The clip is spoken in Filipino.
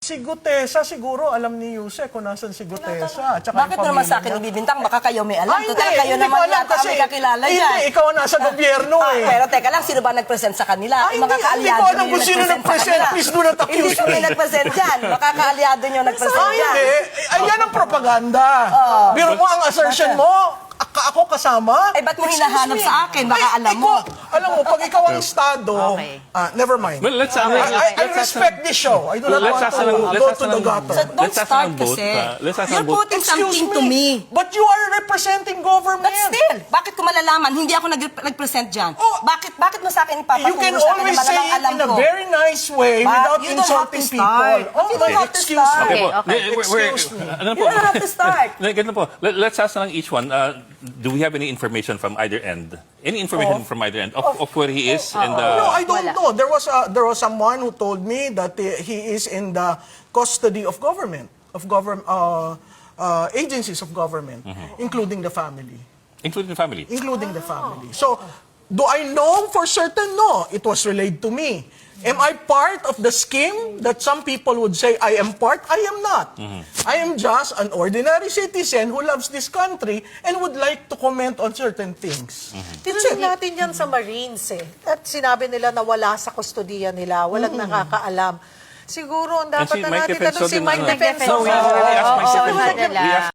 Si Gutesa, siguro alam ni Yuse kung nasan si Gutesa. At saka Bakit yung naman sa akin pamilya niya. ibibintang? Baka kayo may alam. Ay, Total, kayo hindi naman ko alam yata may kakilala dyan. Hindi, ikaw ang nasa gobyerno eh. Pero teka lang, sino ba nag-present sa kanila? Ay, Yung mga hindi kaalyado ko alam nyo kung sino nag-present sa nag-present. kanila. Please do not accuse Hindi kami me. nag-present dyan. Baka kaalyado nyo nag-present Ay, dyan. hindi. Ay, yan ang propaganda. Biro mo ang assertion mo, ako kasama. Eh, ba't mo Excuse hinahanap me. sa akin? Baka Ay, alam mo. Alam mo, pag ikaw ang estado, Okay. never mind. Well, let's I respect this show. I do not want to go to the gutter. So don't Let's ask start ng vote, kasi. let's ask You're ng vote. putting something to me. But you are representing government. But still, bakit ko malalaman? Hindi ako nag-present dyan. Oh, bakit mo sa akin You can ipapaturo sa akin always na say malamang it alam in a ko? very nice way But without you don't have insulting to start. people. You don't have to Excuse start. me. Okay po. Excuse me. Ano You don't have to start. Ganito po. Let's ask na lang each one. Do we have any information from either end? Any information from either end of where he is? And No, I don't know. There was someone who told me that he is in the custody of government, agencies of government, including the family. including the family. Including the family. So, do I know for certain? No. It was relayed to me. Am I part of the scheme that some people would say I am part? I am not. I am just an ordinary citizen who loves this country and would like to comment on certain things. Tinanong natin yan sa Marines eh. At sinabi nila na wala sa kustodiya nila, walang nakakaalam. Siguro ang dapat na natin tanong si Mike Defensor. No, we asked Mike Defensor. We asked